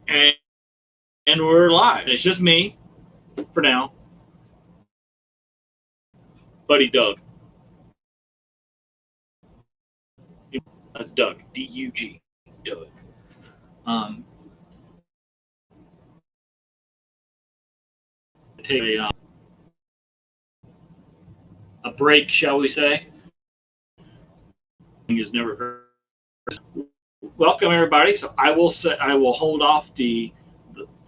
and we're live. It's just me for now, buddy Doug. That's Doug, D-U-G, Doug. Take a break, shall we say? Is never heard. Welcome everybody. So I will hold off the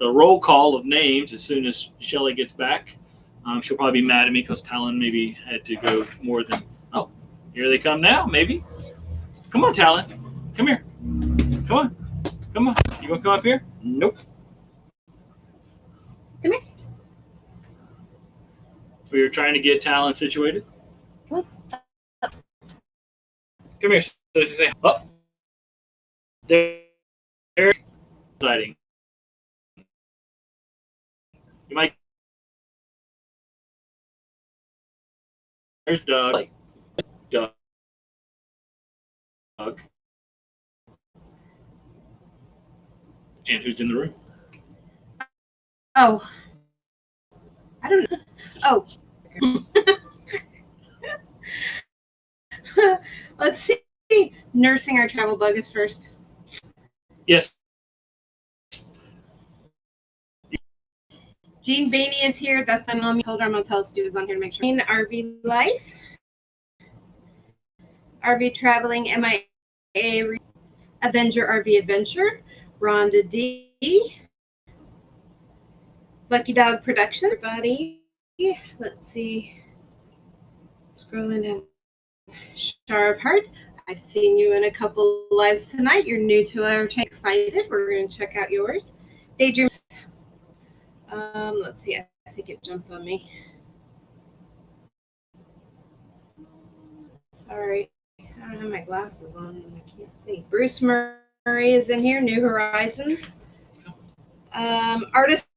roll call of names as soon as Shelly gets back. She'll probably be mad at me because Talon maybe had to go more than. Oh, here they come now. Maybe. Come on, Talon. Come here. Come on. Come on. You want to come up here? Nope. Come here. We were trying to get Talon situated. Come on. Come here. So say, oh. There. Exciting. You might. There's Doug. Doug. And who's in the room? Oh. I don't know. Oh. Let's see. Nursing our travel bug is first. Yes. Jean Bainey is here. That's my mom. Told our motel Stu is on here to make sure. RV Life. RV Traveling MIA Avenger RV Adventure. Rhonda D. Lucky Dog Production. Everybody. Let's see. Scrolling down. Star of Heart. I've seen you in a couple lives tonight. You're new to our channel. Excited. We're going to check out yours. Daydream. Let's see. I think it jumped on me. Sorry. I don't have my glasses on and I can't see. Bruce Murray is in here. New Horizons. Artists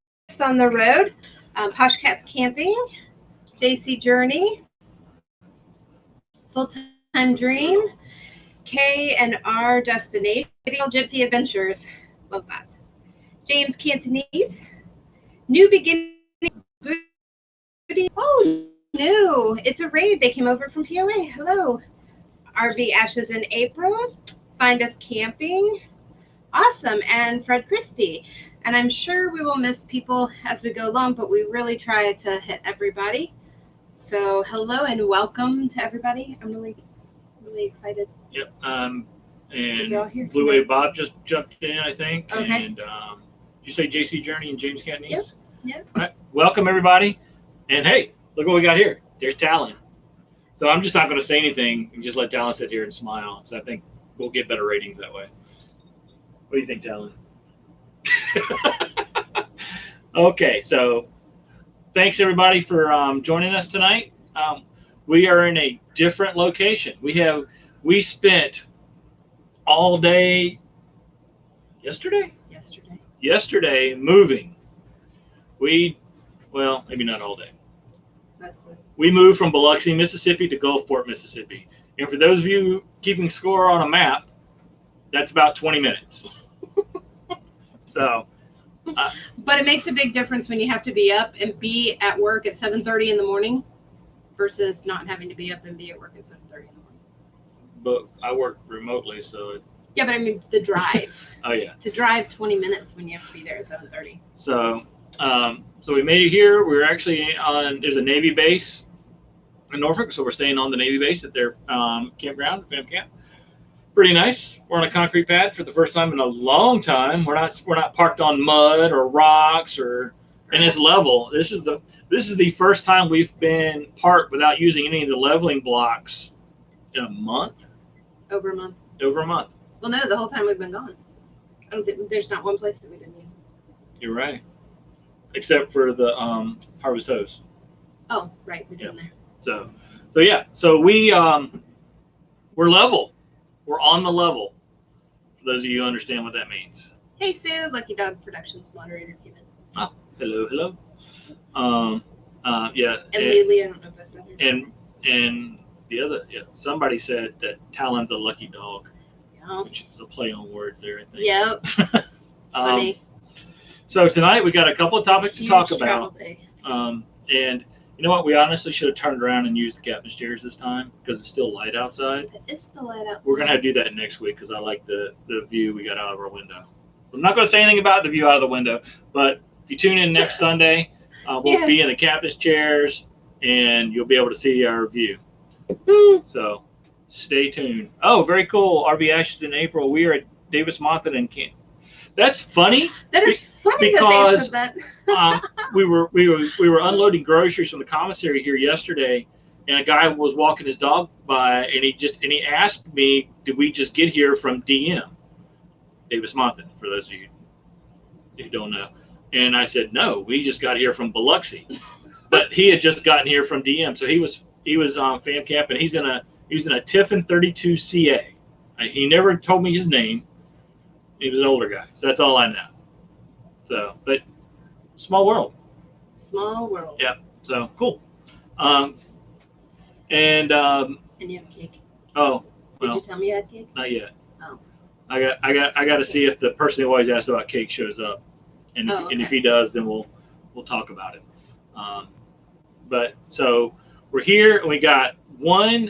on the Road. Posh Cats Camping. JC Journey. Full Time Dream. K&R Destination. Gypsy Adventures. Love that. James Cantonese. New Beginning. Oh, no. It's a raid. They came over from POA. Hello. RV Ashes in April. Find Us Camping. Awesome. And Fred Christie. And I'm sure we will miss people as we go along, but we really try to hit everybody. So hello and welcome to everybody. I'm really excited. Yep. And Blue Wave Bob just jumped in, I think. Okay. And did you say JC Journey and James Cantonese? Yep. Yep. All right. Welcome everybody. And hey, look what we got here. There's Talon. So I'm just not going to say anything and just let Talon sit here and smile because I think we'll get better ratings that way. What do you think, Talon? Okay, so thanks everybody for joining us tonight. We are in a different location. We spent all day yesterday moving. Well, maybe not all day. Mostly. We moved from Biloxi, Mississippi to Gulfport, Mississippi. And for those of you keeping score on a map, that's about 20 minutes. So, but it makes a big difference when you have to be up and be at work at 7:30 in the morning versus not having to be up and be at work at 7:30 in the morning. But I work remotely, so. Yeah, but I mean the drive. Oh yeah. To drive 20 minutes when you have to be there at 7:30. So, so we made it here. We're actually there's a Navy base in Norfolk, so we're staying on the Navy base at their campground, fam camp. Pretty nice. We're on a concrete pad for the first time in a long time. We're not parked on mud or rocks and it's level. This is the first time we've been parked without using any of the leveling blocks in a month. Over a month. Well, no, the whole time we've been gone. I don't think there's not one place that we didn't use. You're right. Except for the Harvest Host. Oh, right, we did in there. So yeah. So we're level. We're on the level. For those of you who understand what that means. Hey Sue, Lucky Dog Productions moderator came in. Oh, hello. Yeah. And Lily, I don't know if I said her. And the other, yeah, somebody said that Talon's a lucky dog. Yeah. Which is a play on words there, I think. Yep. Funny. So tonight we got a couple of topics to talk Huge travel about. day. And you know what? We honestly should have turned around and used the captain's chairs this time because it's still light outside. It's still light outside. We're going to have to do that next week because I like the view we got out of our window. I'm not going to say anything about the view out of the window, but if you tune in next Sunday, we'll be in the captain's chairs and you'll be able to see our view. So stay tuned. Oh, very cool. RV Ashes in April. We are at Davis Monthan and Camp. That's funny. That is funny because that they said that. we were unloading groceries from the commissary here yesterday, and a guy was walking his dog by, and he asked me, "Did we just get here from DM, Davis Monthan?" For those of you who don't know, and I said, "No, we just got here from Biloxi," but he had just gotten here from DM, so he was fam camp, and he was in a Tiffin 32 CA. He never told me his name. He was an older guy, so that's all I know. So, but small world. Small world. Yeah. So cool. And you have cake. Oh, Did well, you tell me you had cake? not yet. Oh. I got to see if the person who always asks about cake shows up, and if he does, then we'll talk about it. But so we're here, and we got one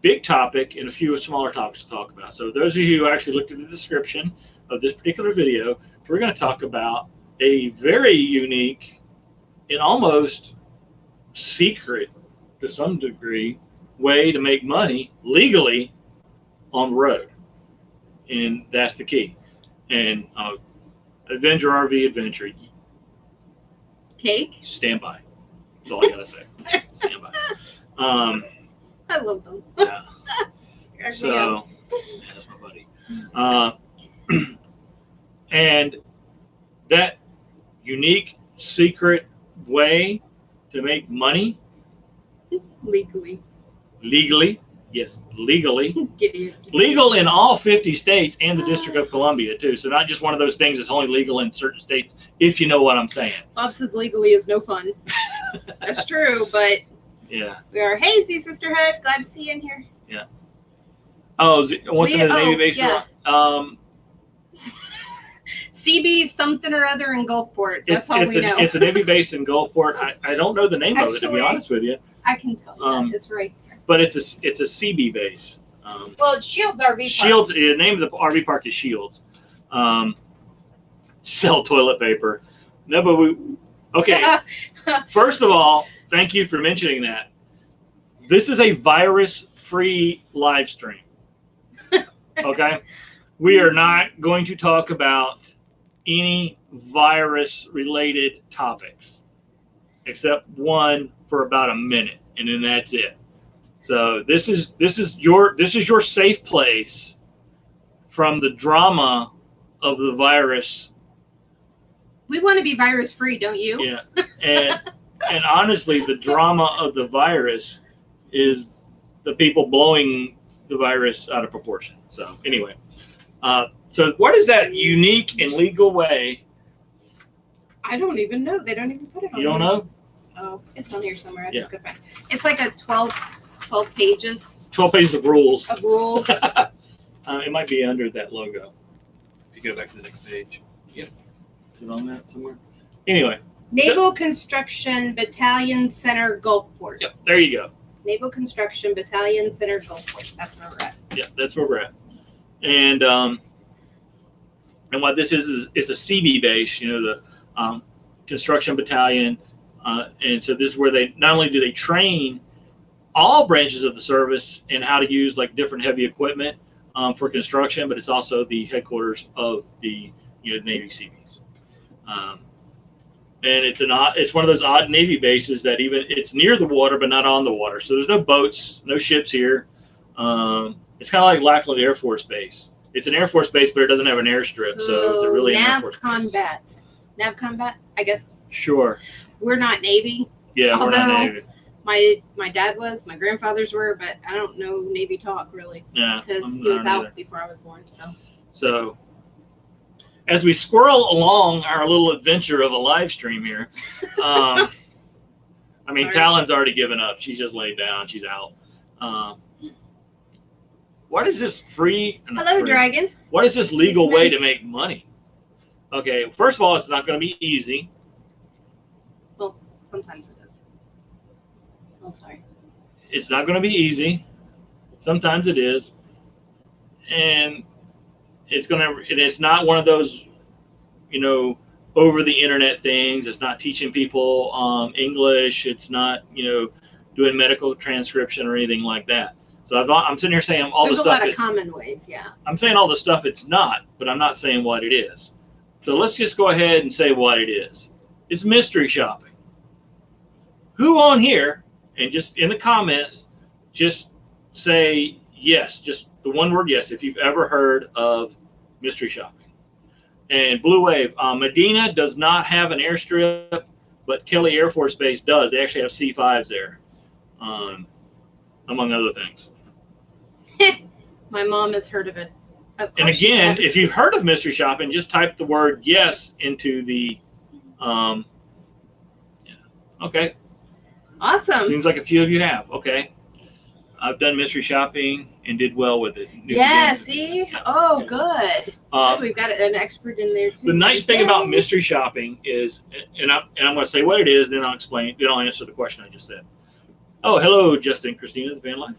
big topic and a few smaller topics to talk about. So those of you who actually looked at the description of this particular video, we're going to talk about a very unique and almost secret, to some degree, way to make money legally on the road. And that's the key. And Avenger RV Adventure. Cake? Stand by. That's all I got to say. Stand by. I love them. Yeah. So, that's my buddy. And that unique, secret way to make money legally, yes, legally, legal in all 50 states and the District of Columbia too. So not just one of those things that's only legal in certain states, if you know what I'm saying. Bob says legally is no fun. That's true, but yeah, we are. Hey, Z Sisterhood, glad to see you in here. Yeah. Oh, what's in the Navy base? Yeah. CB something or other in Gulfport. That's all we know. It's a Navy base in Gulfport. I don't know the name of it, to be honest with you. I can tell you that. It's right here. But it's a CB base. Well, it's Shields RV Park. Shields. The name of the RV park is Shields. Sell toilet paper. No, but okay. First of all, thank you for mentioning that. This is a virus-free live stream. Okay, we are not going to talk about any virus-related topics, except one for about a minute, and then that's it. So this is your safe place from the drama of the virus. We want to be virus-free, don't you? Yeah, and honestly, the drama of the virus is the people blowing the virus out of proportion. So anyway, so what is that unique and legal way? I don't even know. They don't even put it on. You don't know? Oh, it's on here somewhere. I just go back. It's like a 12 pages. 12 pages of rules. Of rules. It might be under that logo. If you go back to the next page. Yep. Is it on that somewhere? Anyway. Naval Construction Battalion Center, Gulfport. Yep. There you go. Naval Construction Battalion Center, Gulfport. That's where we're at. Yeah, that's where we're at. And what this is a CB base, you know, the construction battalion. And so this is where they not only do they train all branches of the service in how to use like different heavy equipment for construction, but it's also the headquarters of the Navy Seabees. And it's one of those odd Navy bases that it's near the water but not on the water. So there's no boats, no ships here. It's kind of like Lackland Air Force Base. It's an Air Force base, but it doesn't have an airstrip, so it's really an Air Force base. Nav combat, I guess. Sure. We're not Navy. Yeah, we're not Navy. My dad was, my grandfathers were, but I don't know Navy talk really. Yeah. Because he was out before I was born. So as we squirrel along our little adventure of a live stream here, I mean, Talon's already given up. She's just laid down. She's out. What is this free? Hello, Dragon. What is this legal way to make money? Okay, first of all, it's not going to be easy. Well, sometimes it is. Oh, sorry. It's not going to be easy. Sometimes it is, and it's not one of those, over the internet things. It's not teaching people English. It's not, doing medical transcription or anything like that. So I'm sitting here saying all There's the stuff. There's a lot of common ways, yeah. I'm saying all the stuff it's not, but I'm not saying what it is. So let's just go ahead and say what it is. It's mystery shopping. Who on here, and just in the comments, just say yes, just the one word yes, if you've ever heard of mystery shopping. And Blue Wave, Medina does not have an airstrip, but Kelly Air Force Base does. They actually have C-5s there, among other things. My mom has heard of it. And again, if you've heard of mystery shopping, just type the word yes into the, okay. Awesome. Seems like a few of you have. Okay. I've done mystery shopping and did well with it. Yeah, see? Yeah. Oh, good. We've got an expert in there, too. The nice thing about mystery shopping is, and I'm going to say what it is, then I'll explain, then I'll answer the question I just said. Oh, hello, Justin, Christina, the Van Life.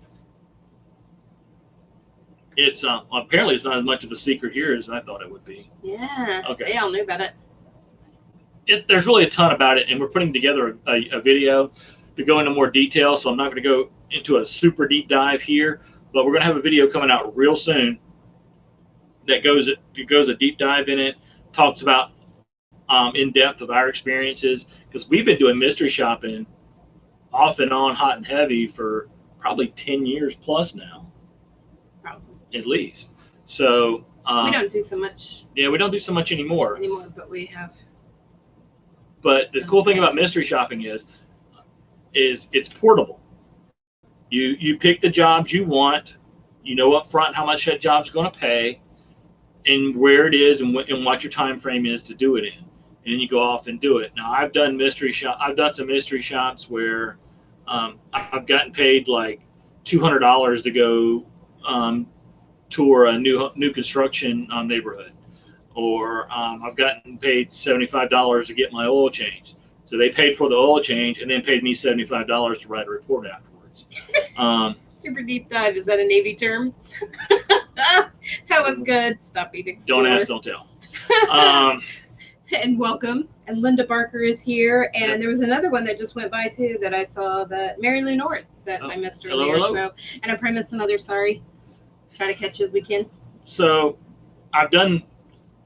It's apparently it's not as much of a secret here as I thought it would be. Yeah. Okay. They all knew about it. There's really a ton about it, and we're putting together a video to go into more detail. So I'm not going to go into a super deep dive here, but we're going to have a video coming out real soon that goes a deep dive in it, talks about in depth of our experiences, because we've been doing mystery shopping off and on, hot and heavy, for probably 10 years plus now. At least. So we don't do so much. Yeah, we don't do so much anymore, but we have. But the cool thing about mystery shopping is it's portable. You pick the jobs you want, up front how much that job's going to pay, and where it is, and what your time frame is to do it in, and then you go off and do it. Now I've done some mystery shops where I've gotten paid like $200 to go tour a new construction neighborhood, or I've gotten paid $75 to get my oil changed. So they paid for the oil change and then paid me $75 to write a report afterwards. Super deep dive. Is that a Navy term? That was good. Stop eating. Don't ask, don't tell. And welcome. And Linda Barker is here. And there was another one that just went by too that I saw, that Mary Lou North, that I missed earlier. Hello. So, and I probably missed another. Sorry. Try to catch as we can. So I've done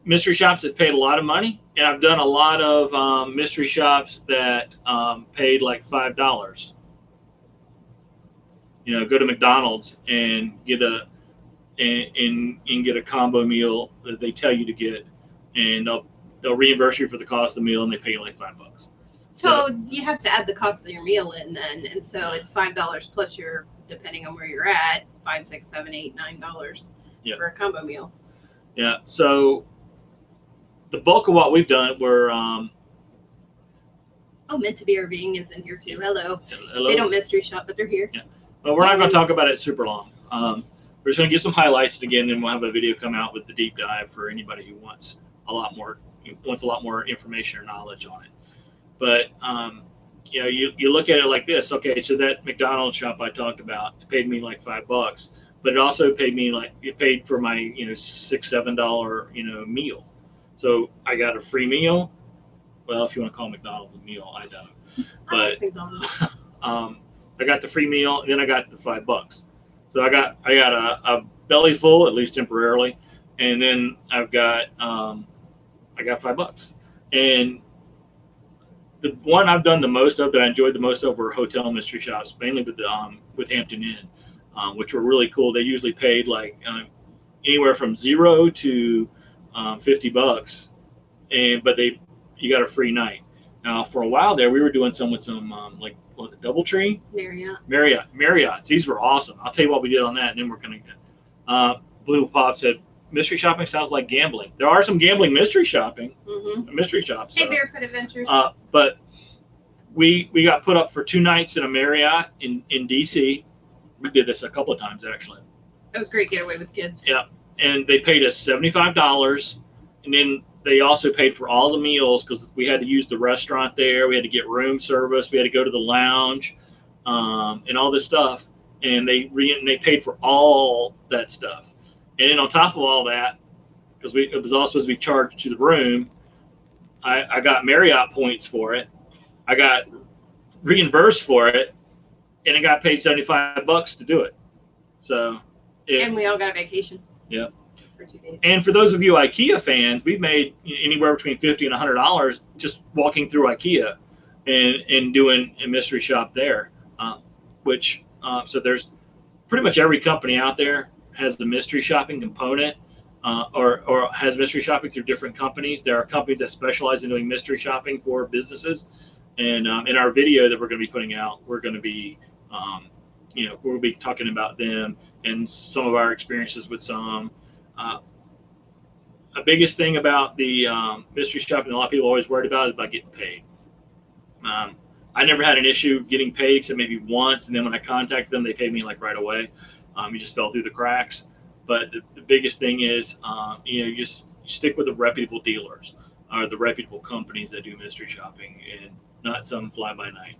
mystery shops that paid a lot of money, and I've done a lot of mystery shops that paid like $5. Go to McDonald's and get a combo meal that they tell you to get, and they'll reimburse you for the cost of the meal, and they pay you like $5. So you have to add the cost of your meal in then, and so it's $5 plus your, depending on where you're at, $5, $6, $7, $8, $9 for a combo meal. Yeah. So the bulk of what we've done were Meant to be RVing is in here too. Hello. They don't mystery shop, but they're here. Yeah. But we're not going to talk about it super long. We're just going to give some highlights again, and we'll have a video come out with the deep dive for anybody who wants a lot more information or knowledge on it. But you look at it like this. Okay, so that McDonald's shop I talked about, it paid me like $5, but it also paid for my $6, $7 meal. So I got a free meal. Well, if you want to call McDonald's a meal, I don't. But I got the free meal, and then I got the $5. So I got a belly full, at least temporarily, and then I got $5. And the one I've done the most of, that I enjoyed the most of, were hotel mystery shops, mainly with Hampton Inn, which were really cool. They usually paid like anywhere from $0 to $50, but you got a free night. Now, for a while there, we were doing some with some like, was it DoubleTree? Marriott's. These were awesome. I'll tell you what we did on that, and then we're gonna get. Blue Pop said, mystery shopping sounds like gambling. There are some gambling mystery shopping, mystery shops. Hey, Barefoot Adventures. But we got put up for 2 nights in a Marriott in DC. We did this a couple of times, actually. That was a great getaway with kids. Yeah, and they paid us $75, and then they also paid for all the meals because we had to use the restaurant there. We had to get room service. We had to go to the lounge, and all this stuff. And they paid for all that stuff. And then on top of all that, because it was all supposed to be charged to the room, I got Marriott points for it. I got reimbursed for it, and I got paid $75 to do it. So, and we all got a vacation. Yeah. For 2 days. And for those of you IKEA fans, we've made anywhere between $50 and $100 just walking through IKEA and doing a mystery shop there. So there's pretty much every company out there has the mystery shopping component, or has mystery shopping through different companies. There are companies that specialize in doing mystery shopping for businesses. And in our video that we're going to be putting out, we're going to be, we'll be talking about them and some of our experiences with some. The biggest thing about the mystery shopping a lot of people are always worried about is about getting paid. I never had an issue getting paid except maybe once, and then when I contacted them, they paid me like right away. You just fell through the cracks. But the biggest thing is, you just stick with the reputable dealers or the reputable companies that do mystery shopping, and not some fly-by-night.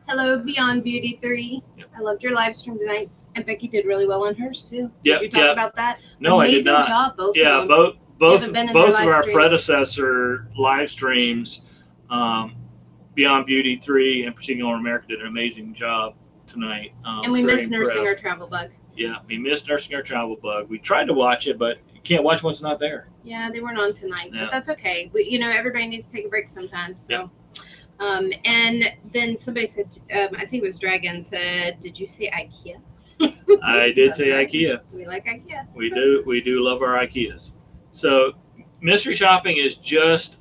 Hello, Beyond Beauty 3. Yep. I loved your live stream tonight, and Becky did really well on hers too. Did you talk about that? No, amazing I did not. Job, both yeah, of them. both of our streams. predecessor live streams, Beyond Beauty 3 and Proceeding Over America did an amazing job tonight. And we missed Nursing Our Travel Bug. Yeah, we missed Nursing Our Travel Bug. We tried to watch it, but you can't watch when it's not there. Yeah, they weren't on tonight, but that's okay. Everybody needs to take a break sometimes. So. Yeah. And then somebody said, I think it was Dragon said, did you say IKEA? I did say right. IKEA. We like IKEA. We do love our IKEAs. So mystery shopping is just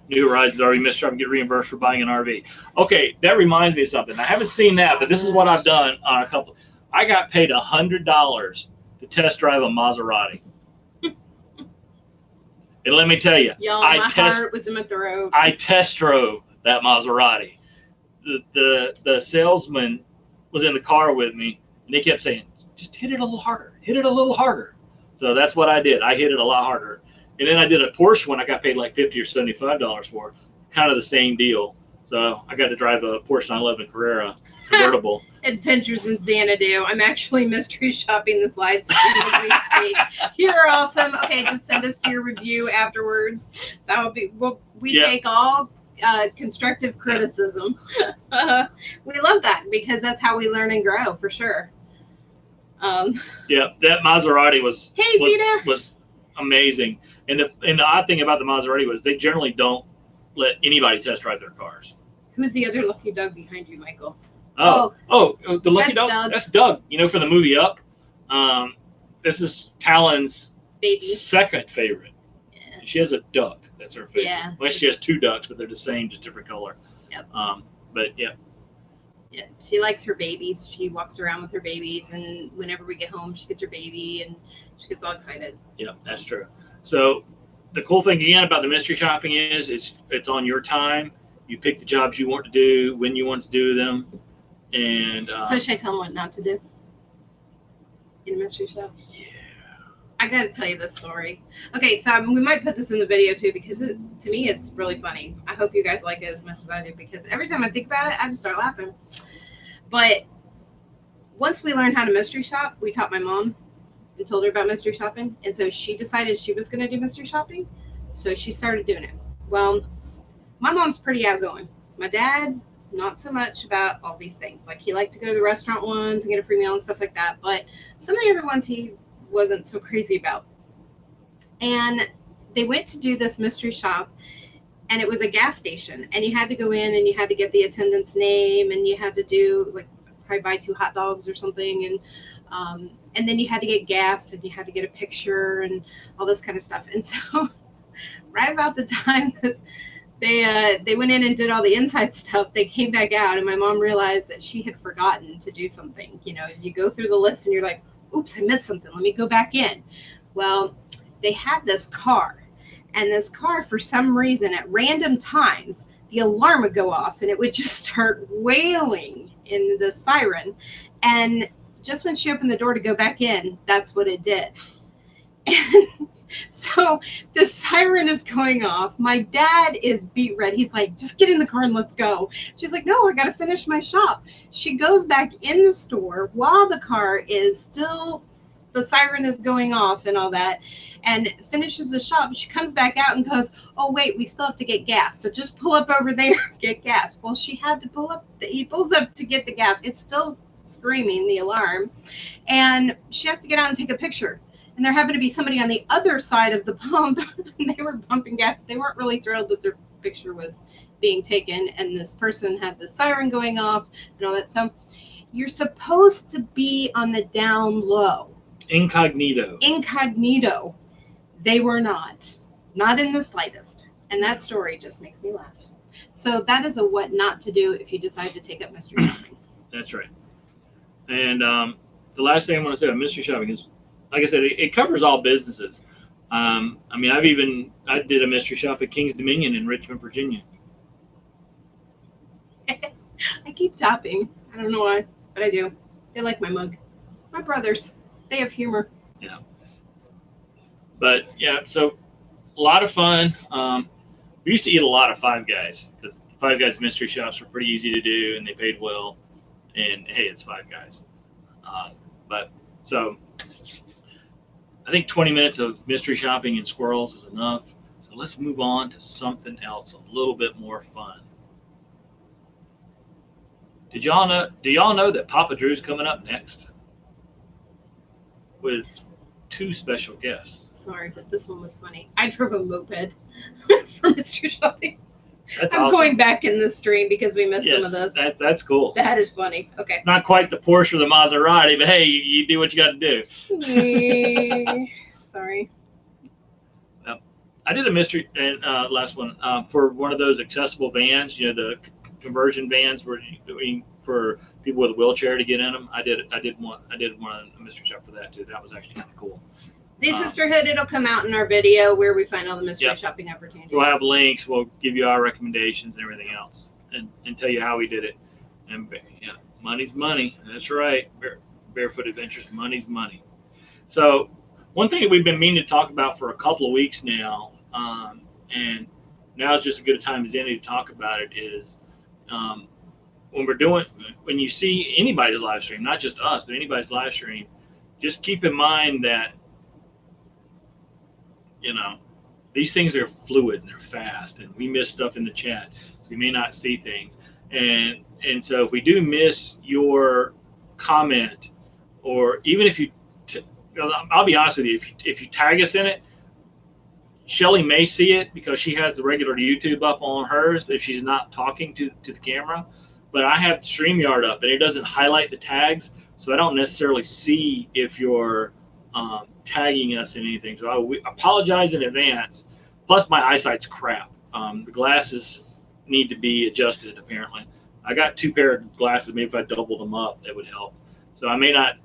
New Horizons already mystery shopping, get reimbursed for buying an RV. Okay, that reminds me of something. I haven't seen that, but this is what I've done on a couple. I got paid $100 to test drive a Maserati. And let me tell you, y'all, my heart was in my throat. I test drove that Maserati. The salesman was in the car with me, and they kept saying, just hit it a little harder, hit it a little harder. So that's what I did. I hit it a lot harder. And then I did a Porsche one I got paid like $50 or $75 for, kind of the same deal. So I got to drive a Porsche 911 Carrera convertible. Adventures in Xanadu. I'm actually mystery shopping this live stream as we speak. You're awesome. Okay, just send us your review afterwards. That would be, we take all constructive criticism. We love that because that's how we learn and grow for sure. Yeah, that Maserati was amazing. And the odd thing about the Maserati was they generally don't let anybody test drive their cars. Who's the other lucky dog behind you, Michael? Oh, the lucky dog. Doug. That's Doug. For the movie Up. This is Talon's second favorite. Yeah. She has a duck. That's her favorite. Yeah. Well, she has two ducks, but they're the same, just different color. Yep. But yeah. Yeah, she likes her babies. She walks around with her babies, and whenever we get home, she gets her baby, and she gets all excited. Yeah, that's true. So the cool thing again about the mystery shopping is it's on your time. You pick the jobs you want to do, when you want to do them, and so should I tell them what not to do in a mystery shop? Yeah. I got to tell you this story. Okay, so we might put this in the video too because to me it's really funny. I hope you guys like it as much as I do because every time I think about it, I just start laughing. But once we learned how to mystery shop, we taught my mom and told her about mystery shopping, and so she decided she was going to do mystery shopping, so she started doing it. Well, my mom's pretty outgoing. My dad, not so much about all these things. Like he liked to go to the restaurant ones and get a free meal and stuff like that, but some of the other ones he wasn't so crazy about. And they went to do this mystery shop, and it was a gas station, and you had to go in and you had to get the attendant's name, and you had to do like probably buy 2 hot dogs or something, and then you had to get gas, and you had to get a picture and all this kind of stuff. And so right about the time that they went in and did all the inside stuff, they came back out, and my mom realized that she had forgotten to do something. You go through the list and you're like, oops, I missed something. Let me go back in. Well, they had this car, and this car, for some reason, at random times, the alarm would go off, and it would just start wailing in the siren. And just when she opened the door to go back in, that's what it did. And So the siren is going off. My dad is beat red. He's like, just get in the car and let's go. She's like, no, I got to finish my shop. She goes back in the store while the car is still, the siren is going off and all that, and finishes the shop. She comes back out and goes, oh, wait, we still have to get gas. So just pull up over there and get gas. Well, she had to pull up. He pulls up to get the gas. It's still screaming, the alarm. And she has to get out and take a picture. And there happened to be somebody on the other side of the pump. And they were pumping gas. They weren't really thrilled that their picture was being taken. And this person had the siren going off and all that. So you're supposed to be on the down low. Incognito. Incognito. They were not. Not in the slightest. And that story just makes me laugh. So that is a what not to do if you decide to take up mystery shopping. That's right. And the last thing I want to say about mystery shopping is, like I said, it covers all businesses. I mean, I did a mystery shop at King's Dominion in Richmond, Virginia. I keep tapping. I don't know why, but I do. They like my mug. My brothers. They have humor. Yeah. But yeah, so a lot of fun. We used to eat a lot of Five Guys because Five Guys mystery shops were pretty easy to do and they paid well. And hey, it's Five Guys. But so I think 20 minutes of mystery shopping and squirrels is enough. So let's move on to something else a little bit more fun. Do y'all know that Papa Drew's coming up next with 2 special guests? Sorry, but this one was funny. I drove a moped for mystery shopping. That's I'm awesome. going back in the stream because we missed some of this. That's cool. That is funny. Okay. Not quite the Porsche or the Maserati, but hey, you do what you got to do. Sorry. I did a mystery and last one for one of those accessible vans. You know, the conversion vans where you doing for people with a wheelchair to get in them. I did one a mystery shop for that too. That was actually kind of cool. See, Sisterhood, it'll come out in our video where we find all the mystery shopping opportunities. We'll have links. We'll give you our recommendations and everything else, and tell you how we did it. And yeah, money's money. That's right. Barefoot Adventures, money's money. So one thing that we've been meaning to talk about for a couple of weeks now, and now is just as good a time as any to talk about it, is when you see anybody's live stream, not just us, but anybody's live stream, just keep in mind that, you know, these things are fluid and they're fast, and we miss stuff in the chat, so we may not see things. And so if we do miss your comment, or even if you, I'll be honest with you, if you tag us in it, Shelly may see it because she has the regular YouTube up on hers if she's not talking to the camera. But I have StreamYard up and it doesn't highlight the tags, so I don't necessarily see if you're tagging us in anything. So I apologize in advance. Plus, my eyesight's crap. The glasses need to be adjusted, apparently. I got 2 pair of glasses. Maybe if I doubled them up, that would help. So I may not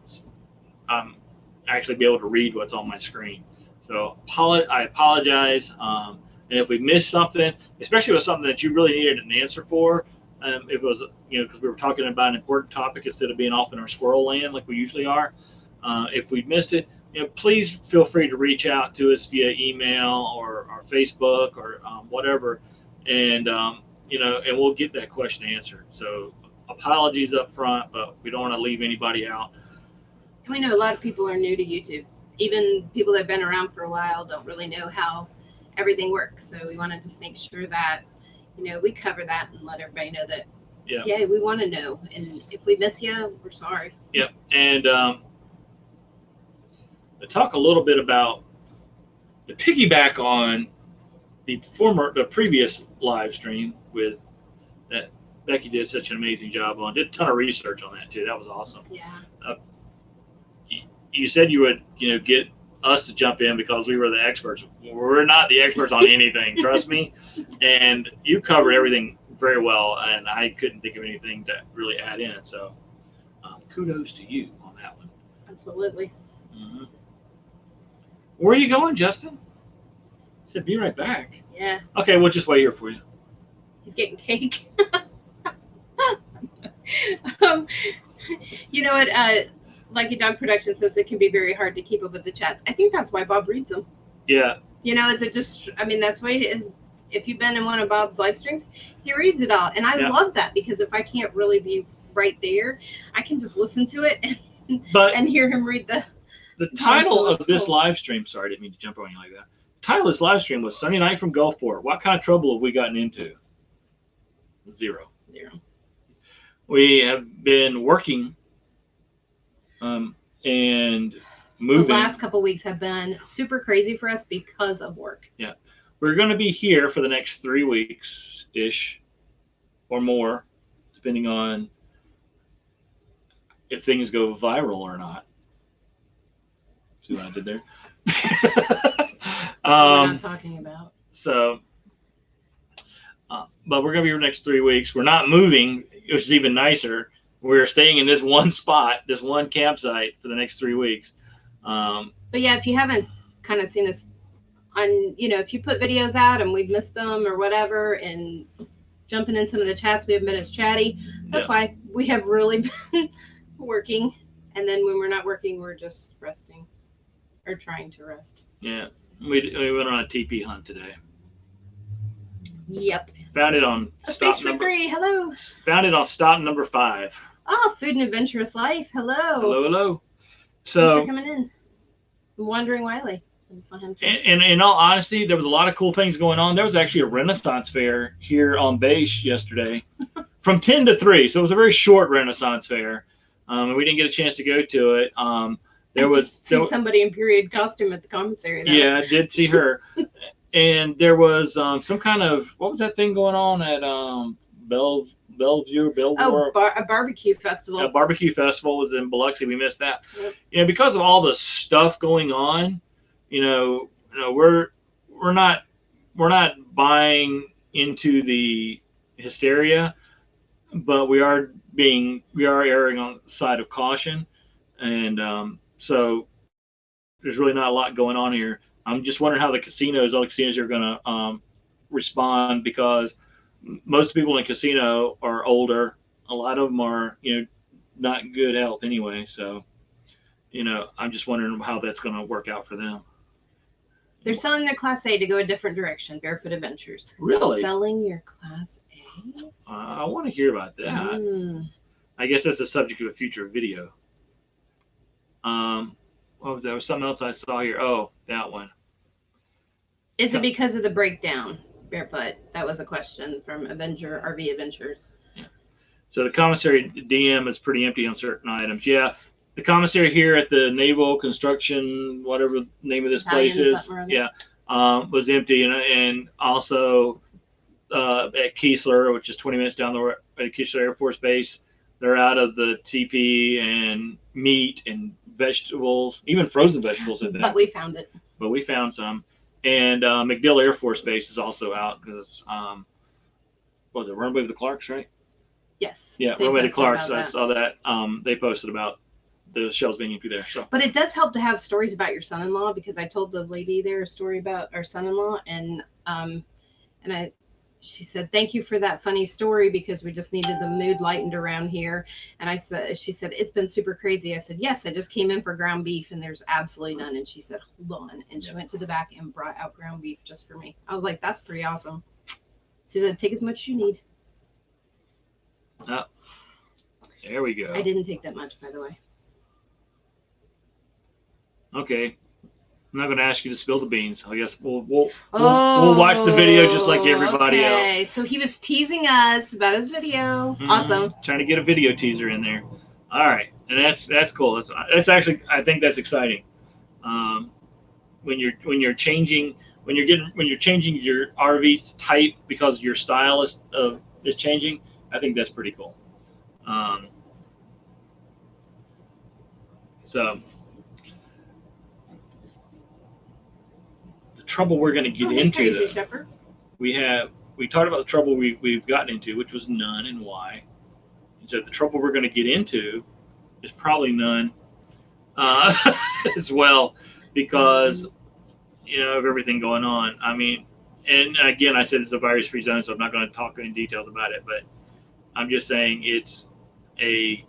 actually be able to read what's on my screen. So I apologize. And if we missed something, especially with something that you really needed an answer for, if it was, you know, because we were talking about an important topic instead of being off in our squirrel land like we usually are, if we missed it, you know, please feel free to reach out to us via email or Facebook or whatever, and you know, and we'll get that question answered. So apologies up front, but we don't want to leave anybody out. And we know a lot of people are new to YouTube. Even people that have been around for a while don't really know how everything works. So we want to just make sure that, you know, we cover that and let everybody know that, yeah, we want to know. And if we miss you, we're sorry. Yep. And to talk a little bit about the piggyback on the previous live stream with that Becky did such an amazing job on. Did a ton of research on that too. That was awesome. Yeah. You said you would, you know, get us to jump in because we were the experts. We're not the experts on anything, trust me. And you covered everything very well, and I couldn't think of anything to really add in. So kudos to you on that one. Absolutely. Mm-hmm. Where are you going, Justin? I said, be right back. Yeah. Okay, we'll just wait here for you. He's getting cake. You know what? Lucky Dog Production says it can be very hard to keep up with the chats. I think that's why Bob reads them. Yeah. You know, is it just? I mean, that's why it is. If you've been in one of Bob's live streams, he reads it all, and I love that because if I can't really be right there, I can just listen to it and hear him read the. The title of this live stream. Sorry, I didn't mean to jump on you like that. The title of this live stream was "Sunday Night from Gulfport." What kind of trouble have we gotten into? Zero. We have been working and moving. The last couple of weeks have been super crazy for us because of work. Yeah. We're going to be here for the next 3 weeks-ish or more, depending on if things go viral or not. See what I did there? We're not talking about. So, but we're going to be here the next 3 weeks. We're not moving, which is even nicer. We're staying in this one spot, this one campsite for the next 3 weeks. But yeah, if you haven't kind of seen us on, you know, if you put videos out and we've missed them or whatever, and jumping in some of the chats, we haven't been as chatty. That's why we have really been working. And then when we're not working, we're just resting or trying to rest. Yeah. We went on a TP hunt today. Yep. Found it on stop number 3. Hello. Found it on stop number 5. Oh, Food and Adventurous Life. Hello. Hello, hello. So thanks for coming in. I'm Wandering Wiley. I just saw him too. And in all honesty, there was a lot of cool things going on. There was actually a Renaissance fair here on base yesterday from 10 to 3. So it was a very short Renaissance fair. And we didn't get a chance to go to it. There was somebody in period costume at the commissary. Though. Yeah, I did see her. And there was some kind of, what was that thing going on at Bellevue? A barbecue festival. A barbecue festival was in Biloxi. We missed that. Yep. You know, because of all the stuff going on, we're not buying into the hysteria, but we are erring on the side of caution, and so there's really not a lot going on here. I'm just wondering how all the casinos are going to respond, because most people in the casino are older. A lot of them are, not in good health anyway. So, I'm just wondering how that's going to work out for them. They're selling their Class A to go a different direction. Barefoot Adventures. Really? Selling your Class A? I want to hear about that. I guess that's the subject of a future video. What was that? There was something else I saw here. Oh, that one. Is it because of the breakdown, Barefoot? That was a question from RV Adventures. Yeah. So the commissary DM is pretty empty on certain items. Yeah. The commissary here at the Naval Construction, whatever the name of this place is, was empty, and also at Keesler, which is 20 minutes down the road at Keesler Air Force Base, they're out of the TP and meat and vegetables, even frozen vegetables in there. But we found it. But we found some, and MacDill Air Force Base is also out because was it Runaway with the Clarks, right? Yes. Yeah, Runaway with the Clarks. I saw that. They posted about the shelves being empty there. So, but it does help to have stories about your son-in-law, because I told the lady there a story about our son-in-law, and she said, "Thank you for that funny story, because we just needed the mood lightened around here." And she said, "It's been super crazy." I said, "Yes, I just came in for ground beef and there's absolutely none." And she said, "Hold on." And she went to the back and brought out ground beef just for me. I was like, "That's pretty awesome." She said, "Take as much as you need." Oh, there we go. I didn't take that much, by the way. Okay. I'm not going to ask you to spill the beans. I guess we'll watch the video just like everybody else. Okay, so he was teasing us about his video. Mm-hmm. Awesome. Trying to get a video teaser in there. All right, and that's cool. That's actually, I think that's exciting. When you're changing your RV type because your style is changing, I think that's pretty cool. So. Trouble we're going to get into, though. We talked about the trouble we've gotten into, which was none, and why. And so the trouble we're going to get into is probably none as well, because of everything going on. I mean, and again, I said it's a virus-free zone, so I'm not going to talk in details about it, but I'm just saying it's I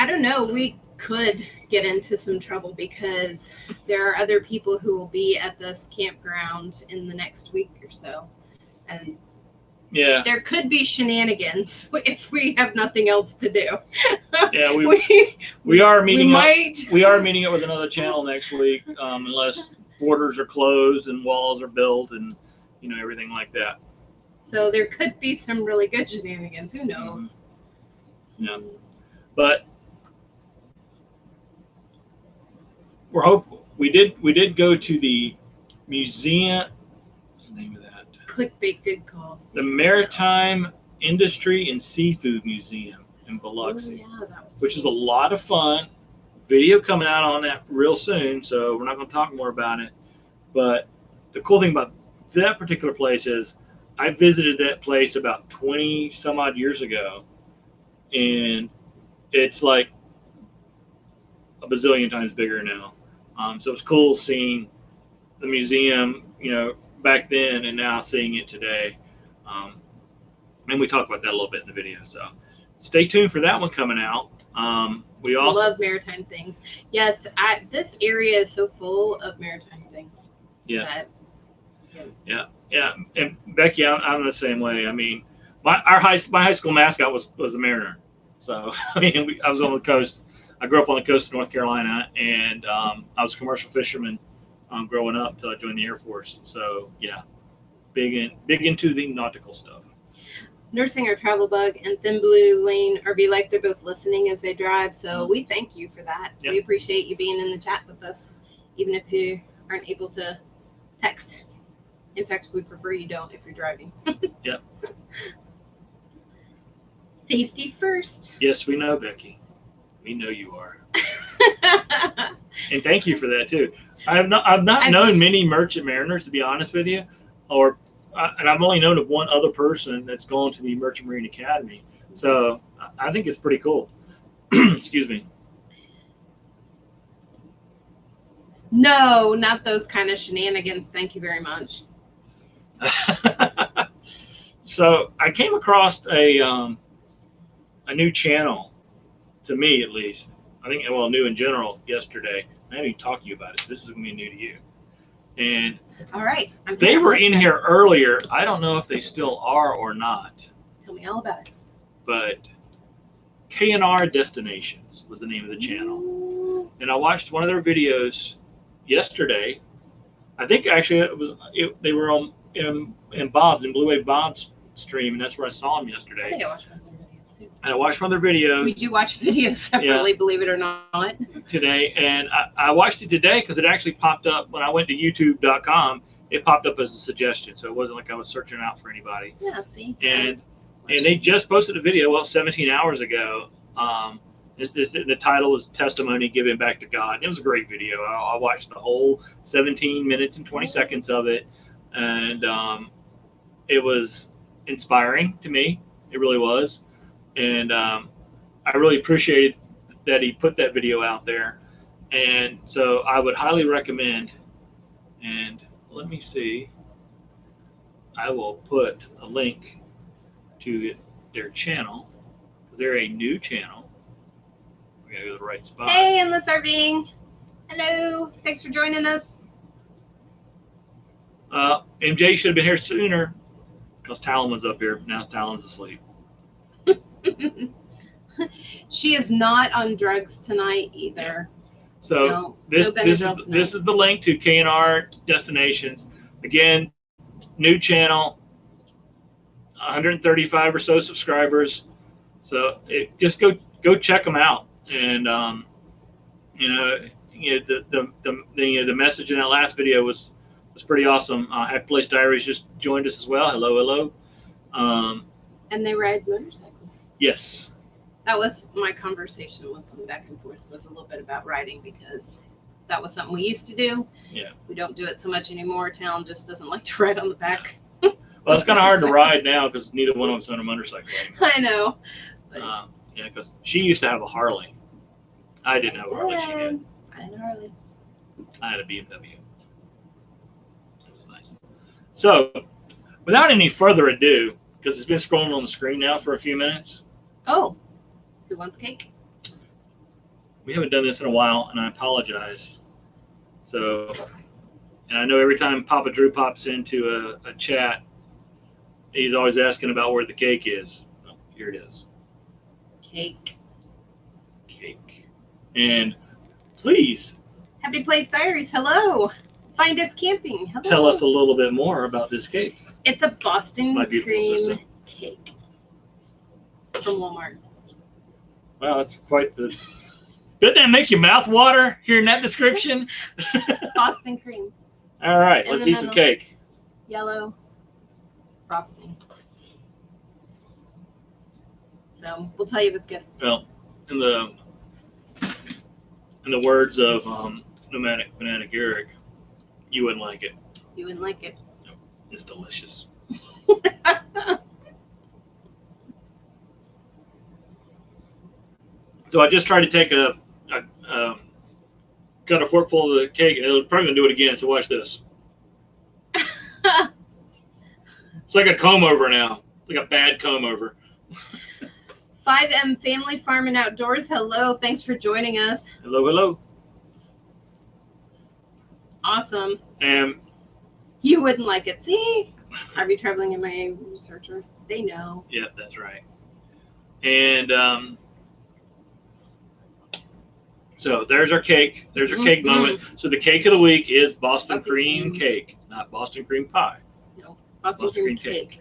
don't know. We could get into some trouble because there are other people who will be at this campground in the next week or so. And yeah, there could be shenanigans if we have nothing else to do. Yeah, we are meeting we up. might. We are meeting up with another channel next week, unless borders are closed and walls are built and everything like that. So there could be some really good shenanigans. Who knows? Mm-hmm. Yeah, but we're hopeful. We did go to the museum. What's the name of that? Clickbait, good call. The Maritime Industry and Seafood Museum in Biloxi, which is a lot of fun. Video coming out on that real soon, so we're not going to talk more about it. But the cool thing about that particular place is I visited that place about 20 some odd years ago, and it's like a bazillion times bigger now. So it's cool seeing the museum, back then and now seeing it today. And we talk about that a little bit in the video. So stay tuned for that one coming out. We also love maritime things. Yes, this area is so full of maritime things. Yeah. Yeah. And Becky, I'm the same way. I mean, my high school mascot was the Mariner. So I mean, I was on the coast. I grew up on the coast of North Carolina, and I was a commercial fisherman growing up until I joined the Air Force. So yeah, big into the nautical stuff. Nursing Our Travel Bug and Thin Blue Lane RV Life, they're both listening as they drive. So we thank you for that. Yep. We appreciate you being in the chat with us, even if you aren't able to text. In fact, we prefer you don't if you're driving. Yep. Safety first. Yes, we know, Becky. We know you are. And thank you for that too. I've not known many merchant mariners, to be honest with you, and I've only known of one other person that's gone to the Merchant Marine Academy. So I think it's pretty cool. Excuse me. No, not those kind of shenanigans. Thank you very much. So I came across a new channel, to me at least. I think, well, new in general yesterday. I haven't even talked to you about it. This is going to be new to you. And all right, they were in here earlier. I don't know if they still are or not. Tell me all about it. But K&R Destinations was the name of the channel. Ooh. And I watched one of their videos yesterday. I think actually they were on in Blue Wave Bob's stream, and that's where I saw them yesterday. I think I watched one of their videos too. And I watched one of their videos. We do watch videos separately, believe it or not. Today, and I watched it today because it actually popped up when I went to YouTube.com. It popped up as a suggestion, so it wasn't like I was searching out for anybody. Yeah, see. And they just posted a video, 17 hours ago. The title was "Testimony Given Back to God." And it was a great video. I watched the whole 17 minutes and 20 seconds of it, and it was inspiring to me. It really was, and I really appreciated that he put that video out there. And so I would highly recommend, and let me see, I will put a link to their channel because they're a new channel. We gotta go to the right spot. Hey, Endless RVing. Hello, thanks for joining us. MJ should have been here sooner because Talon was up here. Now Talon's asleep. She is not on drugs tonight either. So this is the link to K&R Destinations. Again, new channel, 135 or so subscribers. So just go check them out. And the message in that last video was pretty awesome. Happy Place Diaries just joined us as well. Hello. And they ride motorcycles. Yes. That was my conversation with them back and forth, was a little bit about riding, because that was something we used to do. Yeah. We don't do it so much anymore. Town just doesn't like to ride on the back. Well, it's kind of hard to ride now because neither one of us own a motorcycle anymore. I know. Yeah, because she used to have a Harley. I didn't have a Harley. She did. I had a Harley. I had a BMW. It was nice. So, without any further ado, because it's been scrolling on the screen now for a few minutes. Oh. Who wants cake? We haven't done this in a while, and I apologize. So, and I know every time Papa Drew pops into a chat, he's always asking about where the cake is. Oh, here it is. Cake. Cake. And please. Happy Place Diaries, hello. Find us camping. Hello. Tell us a little bit more about this cake. It's a Boston My beautiful cream sister. cake from Walmart. Wow, that's quite the... Doesn't that make your mouth water hearing that description? Boston cream. All right, In let's the eat some middle. cake. Yellow frosting. So we'll tell you if it's good. Well, in the words of Nomadic Fanatic Eric, you wouldn't like it. You wouldn't like it. It's delicious. So I just tried to take cut a fork full of the cake, and it'll probably gonna do it again. So watch this. It's like a comb over now. It's like a bad comb over. 5M Family Farm and Outdoors. Hello. Thanks for joining us. Hello, hello. Awesome. And You wouldn't like it. See? I'd be traveling in my researcher. They know. yeah, that's right. And so there's our cake. There's our cake moment. So the cake of the week is Boston cream cake, not Boston cream pie. No, Boston cream cake.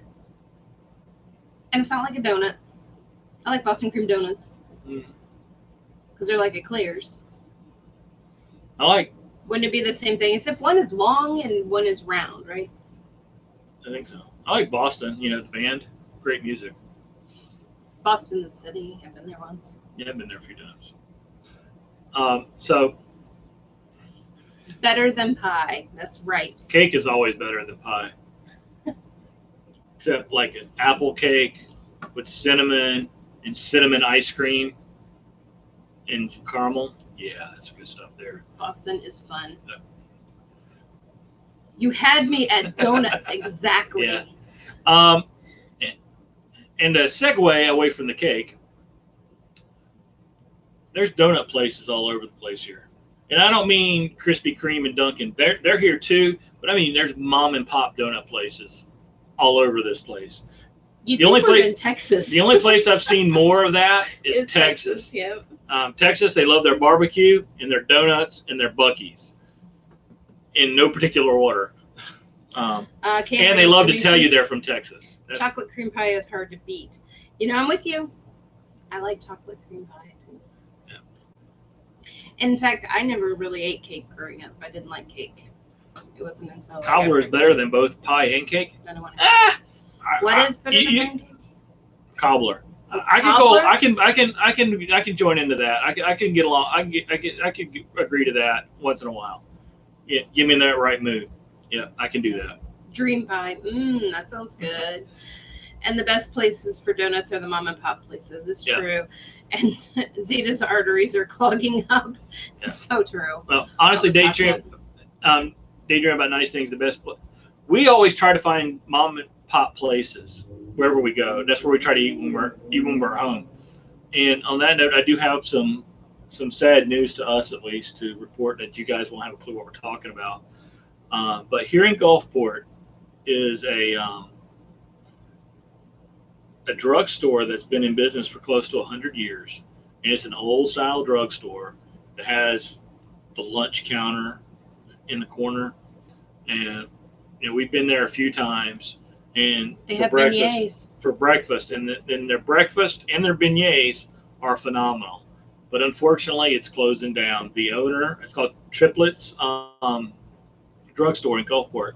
And it's not like a donut. I like Boston cream donuts because they're like eclairs. I like. Wouldn't it be the same thing? Except one is long and one is round, right? I think so. I like Boston. You know, the band, great music. Boston, the city. I've been there once. Yeah, I've been there a few times. So Better than pie. That's right. cake is always better than pie, except like an apple cake with cinnamon and cinnamon ice cream and some caramel. Yeah, that's good stuff there. Boston is fun. Yeah. You had me at donuts, exactly. Yeah. And a segue away from the cake, there's donut places all over the place here. And I don't mean Krispy Kreme and Dunkin'. They're here too, but I mean there's mom and pop donut places all over this place. The only place in Texas. The only place I've seen more of that is Texas. Yep. Texas, they love their barbecue and their donuts and their Buc-ee's in no particular order. And they love to tell you they're from Texas. Chocolate cream pie is hard to beat. You know, I'm with you. I like chocolate cream pie too. Yeah. In fact, I never really ate cake growing up. I didn't like cake. It wasn't until Cobbler is better than both pie and cake. I don't want to. What is better than pancake? Cobbler. I can Cobbler? go. I can join into that. I can get along. I can agree to that once in a while. Yeah, give me that right mood. Yeah, I can do that. Dream pie. That sounds good. And the best places for donuts are the mom and pop places. It's true. And Zeta's arteries are clogging up. Yeah. It's so true. Well, honestly, daydream about nice things. The best. We always try to find mom and pop places wherever we go. That's where we try to eat when we're home. And on that note, I do have some sad news to us, at least, to report that you guys won't have a clue what we're talking about. But here in Gulfport is a drugstore that's been in business for close to 100 years, and it's an old-style drugstore that has the lunch counter in the corner, and we've been there a few times. And they have beignets for breakfast, and their breakfast and their beignets are phenomenal. But unfortunately, it's closing down. The owner, it's called Triplets Drugstore in Gulfport.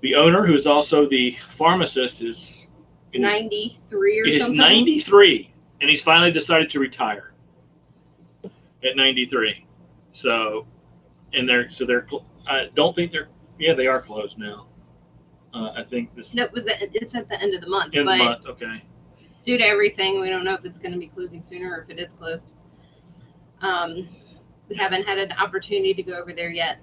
The owner, who is also the pharmacist, is 93 or something. He's 93, and he's finally decided to retire at 93. So, they're. I don't think they're. Yeah, they are closed now. I think this. No, it's at the end of the month. End of the month, okay. Due to everything, we don't know if it's going to be closing sooner or if it is closed. We haven't had an opportunity to go over there yet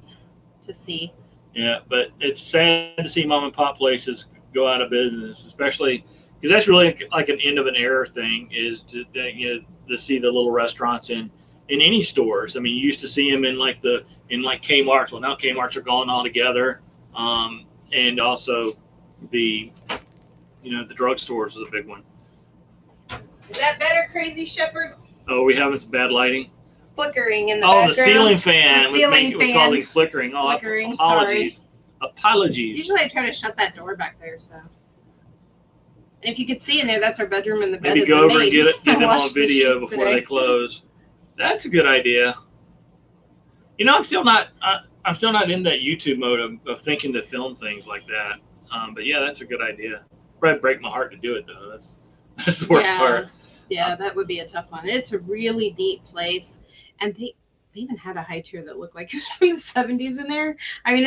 to see. Yeah, but it's sad to see mom and pop places go out of business, especially because that's really like an end of an era thing. Is to see the little restaurants in in any stores. I mean, you used to see them in like Kmart's. Well, now Kmart's are gone altogether, and also the the drugstores was a big one. Is that better, Crazy Shepherd? Oh, we having some bad lighting. Flickering in the background. background. The ceiling fan was causing flickering. Oh, flickering. apologies. Sorry. Apologies. Usually I try to shut that door back there, so. And if you could see in there, that's our bedroom, and the bed Maybe is go over made. and get them on Washed the video sheets before today. they close. That's a good idea. I'm still not in that YouTube mode of thinking to film things like that. But yeah, that's a good idea. Probably break my heart to do it though. That's the worst part. Yeah, that would be a tough one. It's a really neat place, and they even had a high chair that looked like it was from the 70s in there. I mean,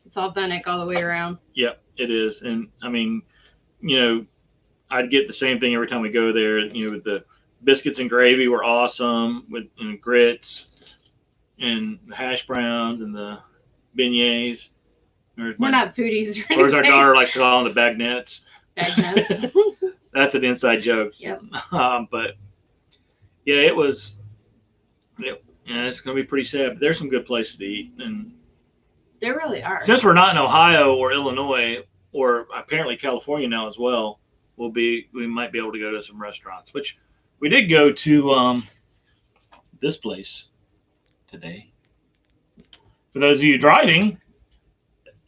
it's authentic all the way around. Yep, it is. And I mean, I'd get the same thing every time we go there. With the biscuits and gravy were awesome, and grits and the hash browns and the beignets. We're not foodies or Or as our anything. daughter likes to call them, the bagnets. Bagnets. That's an inside joke. Yep. But yeah, it's going to be pretty sad. But there's some good places to eat. And There really are. since we're not in Ohio or Illinois or apparently California now as well, we might be able to go to some restaurants, which we did go to this place today. For those of you driving,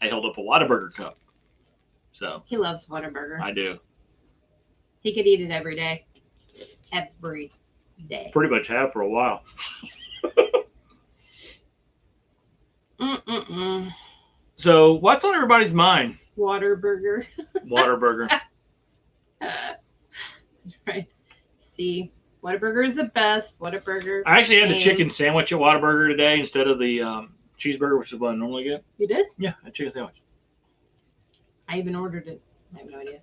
I held up a Whataburger cup. So He loves Whataburger. I do. He could eat it every day. Every day. Pretty much have for a while. So what's on everybody's mind? Whataburger. Whataburger. Right. See, Whataburger is the best. Whataburger. I actually had the chicken sandwich at Whataburger today instead of the cheeseburger, which is what I normally get. You did? Yeah, a chicken sandwich. I even ordered it. I have no idea.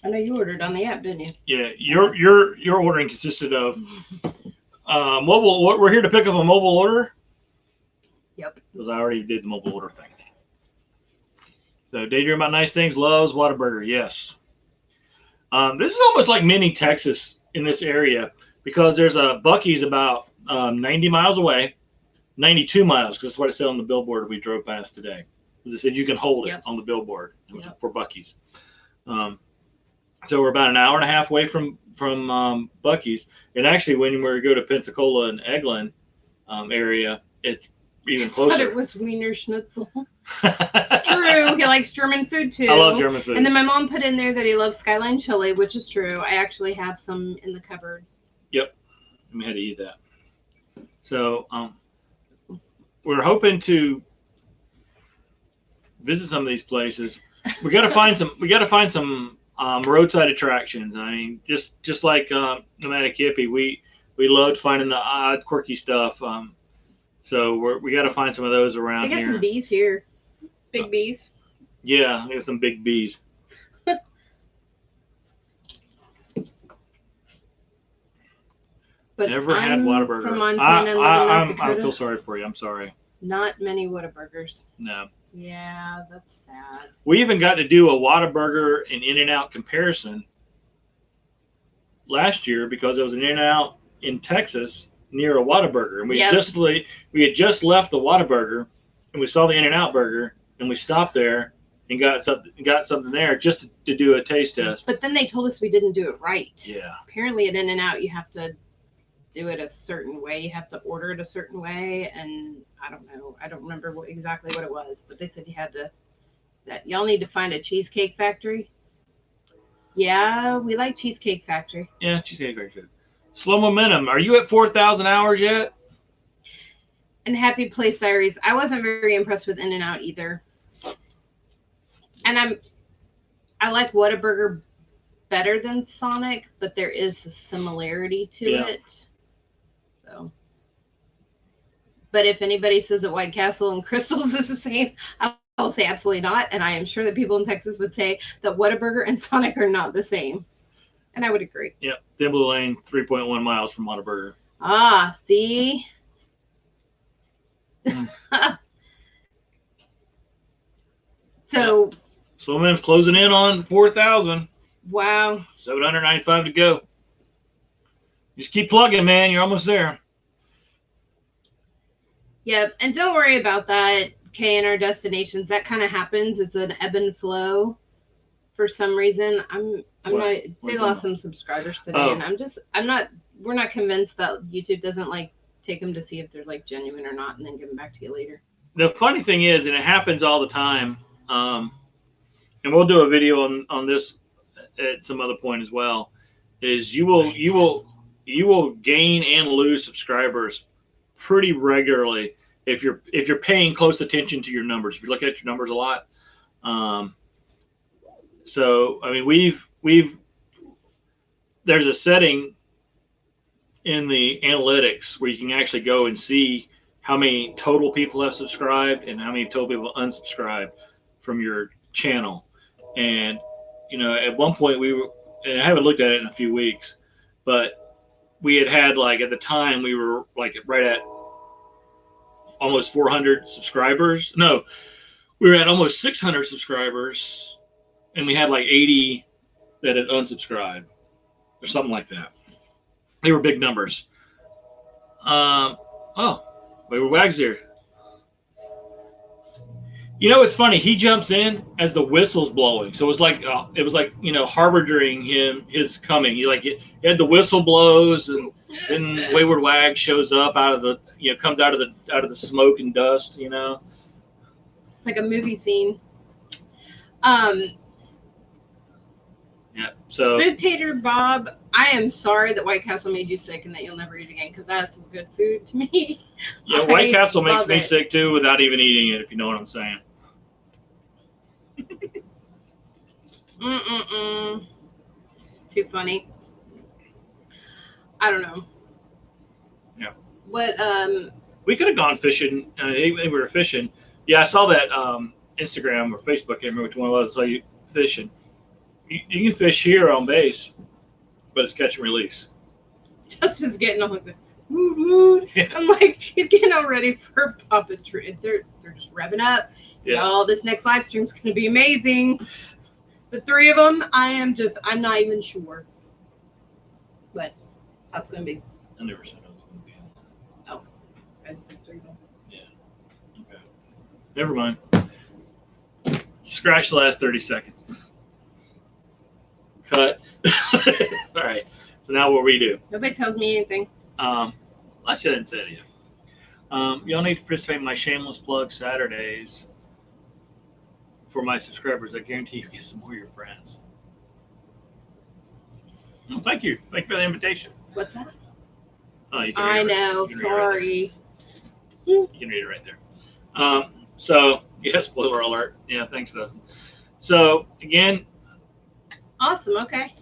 I know you ordered on the app, didn't you? Yeah, your ordering consisted of mobile. We're here to pick up a mobile order. Yep. Because I already did the mobile order thing. So daydream about nice things, loves Whataburger. Yes. This is almost like mini Texas in this area because there's a Buc-ee's about 90 miles away, 92 miles because that's what it said on the billboard we drove past today. As I said, you can hold it on the billboard. It was for Buc-ee's. So we're about an hour and a half away from Buc-ee's. And actually, when we go to Pensacola and Eglin area, it's even closer. I thought it was Wiener Schnitzel. It's true. He likes German food too. I love German food. And then my mom put in there that he loves Skyline chili, which is true. I actually have some in the cupboard. Yep. We had to eat that. So we're hoping to visit some of these places. We got to find some roadside attractions. I mean, just like Nomadic Hippie, we loved finding the odd, quirky stuff. So we got to find some of those around here. I got some bees here. Big bees. Yeah, I got some big bees. But never had Whataburger. From Montana, North Dakota. I feel sorry for you. I'm sorry. Not many Whataburgers. No. Yeah, that's sad. We even got to do a Whataburger and In-N-Out comparison last year because it was an In-N-Out in Texas near a Whataburger, and we had just left the Whataburger, and we saw the In-N-Out burger, and we stopped there and got something there just to do a taste test. But then they told us we didn't do it right. Yeah. Apparently at In-N-Out you have to do it a certain way. You have to order it a certain way, and I don't know. I don't remember exactly what it was, but they said you had to. That y'all need to find a Cheesecake Factory. Yeah, we like Cheesecake Factory. Yeah, Cheesecake Factory. Slow momentum. Are you at 4,000 hours yet? And Happy Place Diaries. I wasn't very impressed with In-N-Out either. And I like Whataburger better than Sonic, but there is a similarity to it. So, but if anybody says that White Castle and Crystals is the same, I'll say absolutely not. And I am sure that people in Texas would say that Whataburger and Sonic are not the same. And I would agree. Yep. Thin Blue Lane, 3.1 miles from Whataburger. Ah, see? So. Yep. Slow momentum's closing in on 4,000. Wow. 795 to go. Just keep plugging, man. You're almost there. Yep, and don't worry about that. In our destinations, that kind of happens. It's an ebb and flow. For some reason, I'm What? not. What They you lost talking some subscribers today, Oh. and I'm not. We're not convinced that YouTube doesn't like take them to see if they're like genuine or not, and then give them back to you later. The funny thing is, and it happens all the time, and we'll do a video on this at some other point as well, is you will gain and lose subscribers pretty regularly if you're paying close attention to your numbers. If you look at your numbers a lot, so I mean we've there's a setting in the analytics where you can actually go and see how many total people have subscribed and how many total people unsubscribed from your channel. And at one point we were, and I haven't looked at it in a few weeks, but we had like at the time we were like right at almost 400 subscribers. No, we were at almost 600 subscribers, and we had like 80 that had unsubscribed or something like that. They were big numbers. Oh, wait, Wag's here. It's funny. He jumps in as the whistle's blowing, so it was like harbinging his coming. He had the whistle blows, and then Wayward Wag shows up out of the comes out of the smoke and dust. It's like a movie scene. Yeah. So Spectator Bob, I am sorry that White Castle made you sick and that you'll never eat again, because that's some good food to me. Yeah, White Castle makes me sick too without even eating it, if you know what I'm saying. Too funny. I don't know. Yeah. What we could have gone fishing. We were fishing. Yeah, I saw that Instagram or Facebook. I can't remember which one it was. I saw you fishing. You can fish here on base, but it's catch and release. Justin's getting all like, woo woo. Yeah. I'm like, he's getting all ready for puppetry. They're just revving up. Yeah. Y'all, this next live stream's gonna be amazing. The three of them, I'm not even sure. But that's gonna be. I never said I was gonna be. Oh, I just said three of them. Yeah. Okay. Never mind. Scratch the last 30 seconds. Cut. All right. So now what we do? Nobody tells me anything. I shouldn't say it yet. Y'all need to participate in my shameless plug Saturdays for my subscribers. I guarantee you get some more of your friends. Well, thank you. Thank you for the invitation. What's that? Oh, you can I know. Sorry. You can read it right there. So, yes, spoiler alert. Yeah, thanks, Dustin. So, again. Awesome. Okay.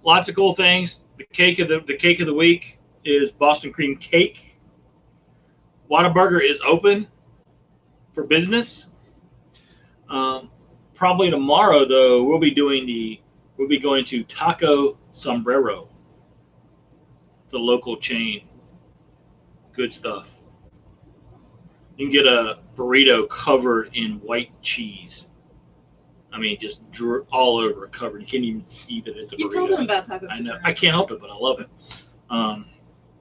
Lots of cool things. The cake of the week is Boston cream cake. Whataburger is open for business. Probably tomorrow though we'll be going to Taco Sombrero. It's a local chain. Good stuff. You can get a burrito covered in white cheese. I mean, just all over covered. You can't even see that it's a burrito. You told them about Taco Sombrero. I know. I can't help it, but I love it.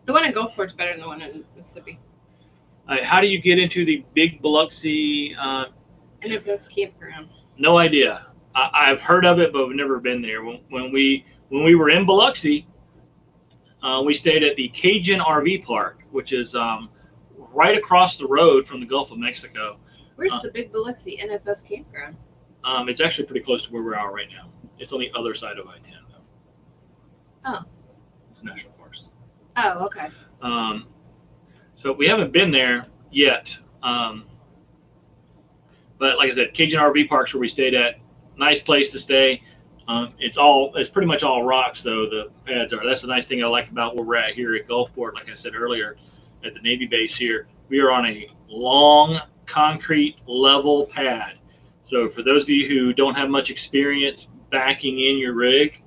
The one in Gulfport's better than the one in Mississippi. How do you get into the big Biloxi? NFS campground. No idea. I've heard of it, but we've never been there. When we were in Biloxi, we stayed at the Cajun RV Park, which is right across the road from the Gulf of Mexico. Where's the big Biloxi NFS campground? It's actually pretty close to where we are right now. It's on the other side of I-10, though. Oh. It's a national forest. Oh, okay. So we haven't been there yet. But like I said, Cajun RV Park's where we stayed at. Nice place to stay. It's pretty much all rocks, though, the pads are. That's the nice thing I like about where we're at here at Gulfport. Like I said earlier, at the Navy base here, we are on a long concrete level pad. So for those of you who don't have much experience backing in your rig,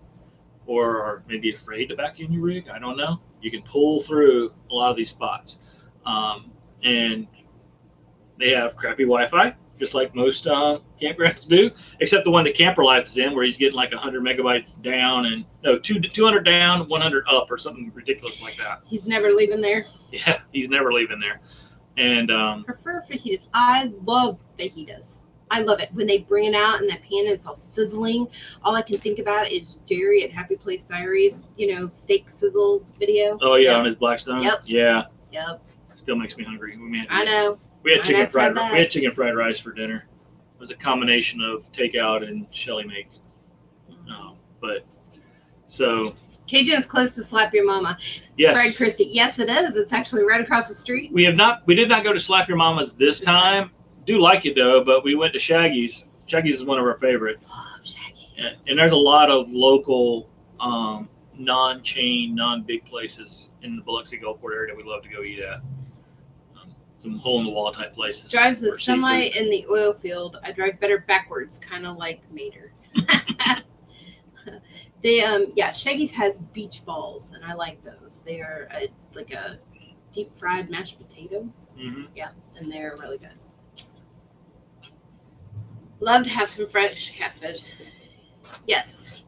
or are maybe afraid to back in your rig, I don't know, you can pull through a lot of these spots. And they have crappy Wi-Fi, just like most campgrounds do, except the one that Camper Life is in, where he's getting like 100 megabytes down and 200 down, 100 up, or something ridiculous like that. He's never leaving there. Yeah, he's never leaving there. And prefer fajitas. I love fajitas. I love it when they bring it out in that pan and it's all sizzling. All I can think about is Jerry at Happy Place Diaries, steak sizzle video. oh yeah, on his Blackstone. Yep. Yeah. Yep. Still makes me hungry. I know. We had chicken fried. that. We had chicken fried rice for dinner. It was a combination of takeout and Shelly make. But so. Cajun's close to Slap Your Mama. Yes. Fried Christie. Yes, it is. It's actually right across the street. We did not go to Slap Your Mama's this time. Do like it though, but we went to Shaggy's. Shaggy's is one of our favorite. Love Shaggy's. And there's a lot of local, non-chain, non-big places in the Biloxi Gulfport area that we love to go eat at. Some hole-in-the-wall type places. Drives a semi in the oil field. I drive better backwards, kind of like Mater. Shaggy's has beach balls, and I like those. They are like a deep fried mashed potato. Mm-hmm. Yeah, and they're really good. Love to have some fresh catfish. Yes.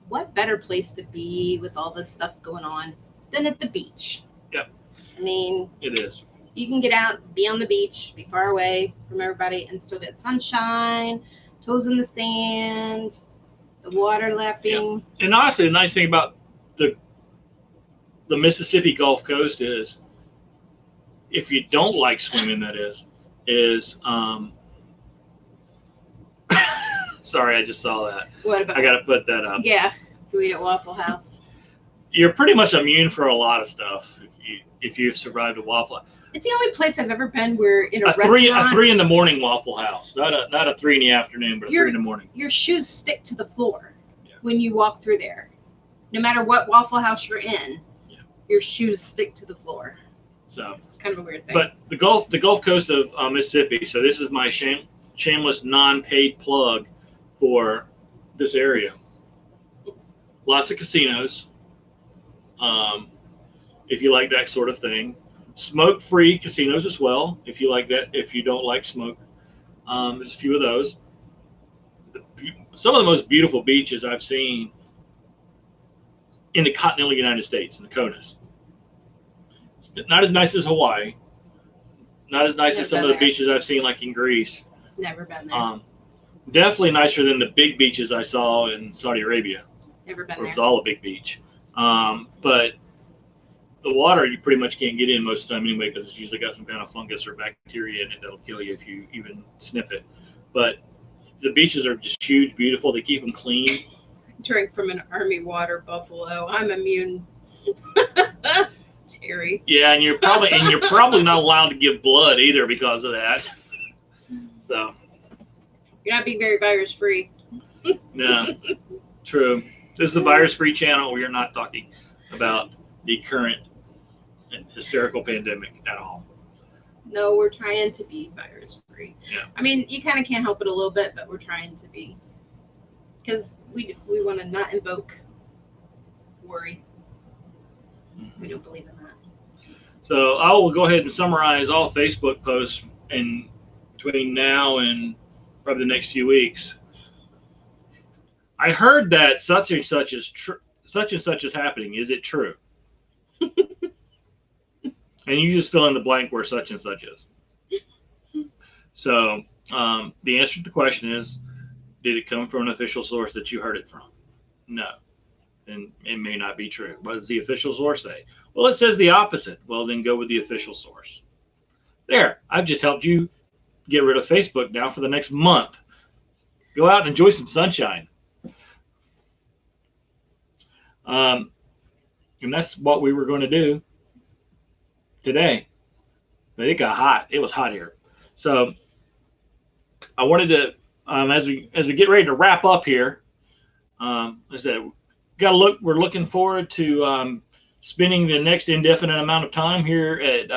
What better place to be with all this stuff going on than at the beach? Yep. I mean, it is. You can get out, be on the beach, be far away from everybody, and still get sunshine, toes in the sand, the water lapping. Yep. And honestly, the nice thing about the Mississippi Gulf Coast is, if you don't like swimming, that is sorry, I just saw that. What about? I got to put that up. Yeah, go eat at Waffle House. You're pretty much immune for a lot of stuff if you've survived a Waffle House. It's the only place I've ever been where in a restaurant. A 3 in the morning Waffle House, not a 3 in the afternoon, but a 3 in the morning. Your shoes stick to the floor when you walk through there. No matter what Waffle House you're in, your shoes stick to the floor. So it's kind of a weird thing. But the Gulf Coast of Mississippi. So this is my shameless non-paid plug for this area. Lots of casinos. If you like that sort of thing. Smoke-free casinos as well, if you like that. If you don't like smoke, there's a few of those. Some of the most beautiful beaches I've seen in the continental United States, in the CONUS. Not as nice as Hawaii. Not as nice as some of the beaches I've seen, like in Greece. Never been there. Definitely nicer than the big beaches I saw in Saudi Arabia. Never been there. It was all a big beach. But the water you pretty much can't get in most of the time anyway, because it's usually got some kind of fungus or bacteria in it that'll kill you if you even sniff it. But the beaches are just huge, beautiful. They keep them clean. Drink from an Army water buffalo. I'm immune. Jerry. Yeah, and you're probably not allowed to give blood either because of that. So you're not being very virus free. No, true. This is the virus free channel. We are not talking about the current hysterical pandemic at all. No, we're trying to be virus free. Yeah. I mean, you kind of can't help it a little bit, but we're trying to be, because we want to not invoke worry. We don't believe in that. So I will go ahead and summarize all Facebook posts in between now and probably the next few weeks. I heard that such and such is such and such is happening. Is it true? And you just fill in the blank where such and such is. So the answer to the question is, did it come from an official source that you heard it from? No. And it may not be true. What does the official source say? Well, it says the opposite. Well, then go with the official source. There. I've just helped you get rid of Facebook now for the next month. Go out and enjoy some sunshine. And that's what we were going to do today. But it got hot. It was hot here. So I wanted to, as we get ready to wrap up here, I said, we're looking forward to spending the next indefinite amount of time here at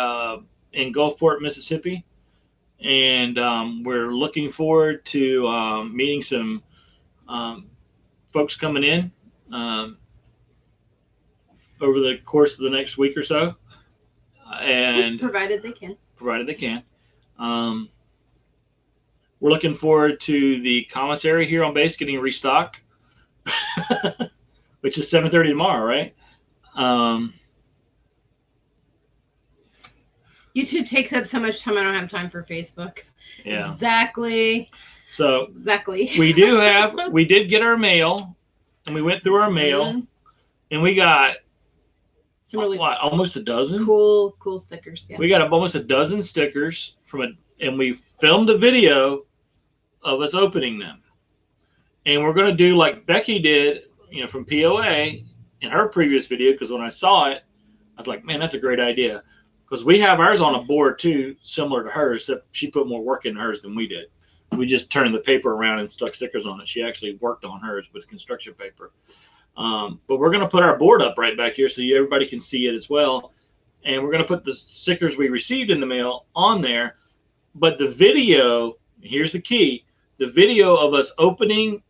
in Gulfport, Mississippi. And we're looking forward to meeting some folks coming in over the course of the next week or so. And provided they can. We're looking forward to the commissary here on base getting restocked, which is 7:30 tomorrow, right? YouTube takes up so much time. I don't have time for Facebook. Yeah. Exactly. So exactly. we did get our mail, and we went through our mail, and we got some really almost a dozen cool stickers. Yeah. We got almost a dozen stickers and we filmed a video of us opening them. And we're going to do like Becky did, from POA in her previous video, because when I saw it, I was like, man, that's a great idea. Because we have ours on a board too, similar to hers, except she put more work in hers than we did. We just turned the paper around and stuck stickers on it. She actually worked on hers with construction paper. But we're going to put our board up right back here so everybody can see it as well. And we're going to put the stickers we received in the mail on there. But the video, here's the key, the video of us opening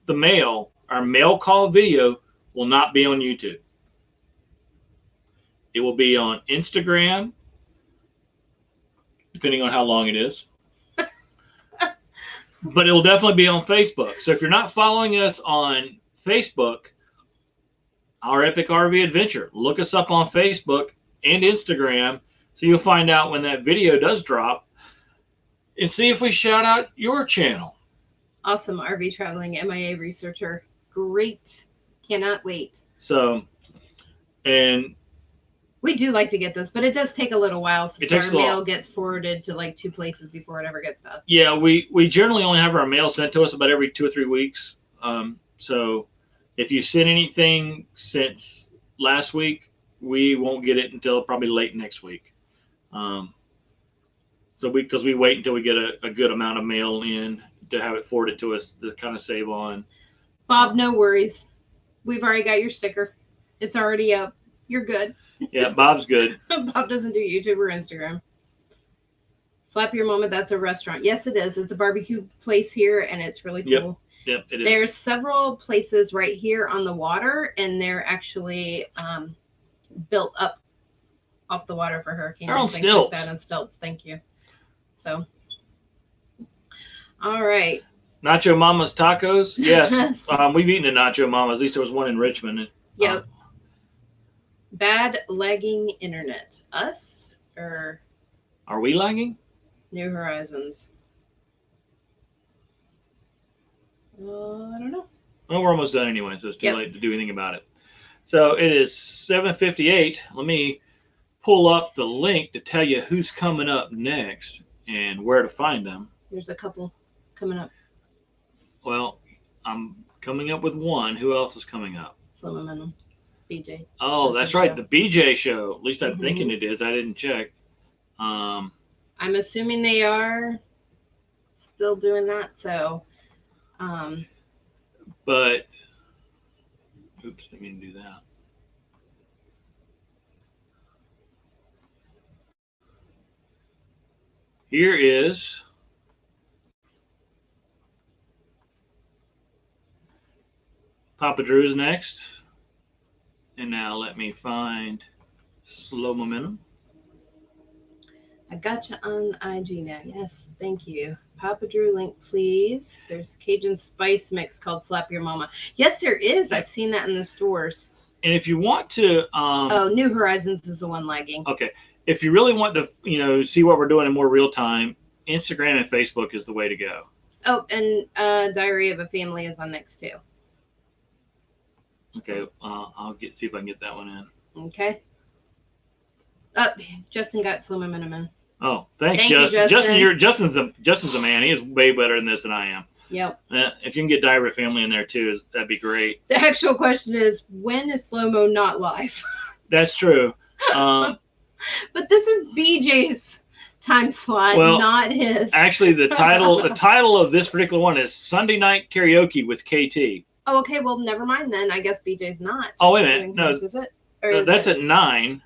the mail, our mail call video, will not be on YouTube. It will be on Instagram, depending on how long it is. But it will definitely be on Facebook. So if you're not following us on Facebook, Our Epic RV Adventure, look us up on Facebook and Instagram, so you'll find out when that video does drop, and see if we shout out your channel. Awesome RV traveling MIA researcher. Great. Cannot wait. So, and we do like to get those, but it does take a little while since our mail gets forwarded to like 2 places before it ever gets to us. Yeah, we generally only have our mail sent to us about every 2 or 3 weeks. So if you sent anything since last week, we won't get it until probably late next week. Because we wait until we get a good amount of mail in to have it forwarded to us to kind of save on. Bob, no worries. We've already got your sticker. It's already up. You're good. Yeah, Bob's good. Bob doesn't do YouTube or Instagram. Slap Your Mama, that's a restaurant. Yes, it is. It's a barbecue place here, and it's really cool. Yep, it is. There's several places right here on the water, and they're actually built up off the water for hurricanes. They're on stilts. Like that on stilts. Thank you. So, all right. Nacho Mama's Tacos. Yes, we've eaten at Nacho Mama's. At least there was one in Richmond. Yep. Bad lagging internet. Us or? Are we lagging? New Horizons. I don't know. Well, we're almost done anyway, so it's too late to do anything about it. So it is 7:58. Let me pull up the link to tell you who's coming up next and where to find them. There's a couple coming up. Well, I'm coming up with one. Who else is coming up? Slow Momentum. BJ. Oh, that's right. The BJ show. At least I'm thinking it is. I didn't check. I'm assuming they are still doing that. So, but oops, I didn't do that. Here is Papa Drew's next. And now let me find Slow Momentum. I got you on IG now. Yes, thank you. Papa Drew link, please. There's Cajun spice mix called Slap Your Mama. Yes, there is. I've seen that in the stores. And if you want to... New Horizons is the one lagging. Okay. If you really want to, see what we're doing in more real time, Instagram and Facebook is the way to go. Oh, and Diary of a Family is on next too. Okay, I'll see if I can get that one in. Okay. Justin got Slow Momentum in. Oh, thanks, Justin. Justin's the man. He is way better than this than I am. Yep. If you can get Diary of a Family in there too, that'd be great. The actual question is, when is Slow Mo not live? That's true. But this is BJ's time slot, not his. Actually, the title of this particular one is Sunday Night Karaoke with KT. Oh, okay. Well, never mind then. I guess BJ's not. Oh, wait a minute. No, is it? Or that's at 9.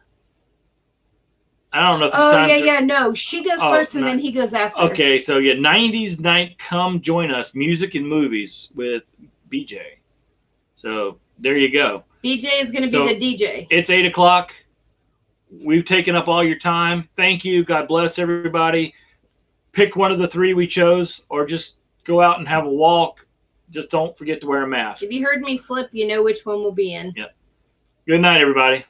I don't know if it's time. Oh, yeah. No, she goes first and then he goes after. Okay, so 90s night, come join us, music and movies with BJ. So there you go. BJ is going to be the DJ. It's 8 o'clock. We've taken up all your time. Thank you. God bless everybody. Pick one of the 3 we chose, or just go out and have a walk. Just don't forget to wear a mask. If you heard me slip, you know which one we'll be in. Yep. Good night, everybody.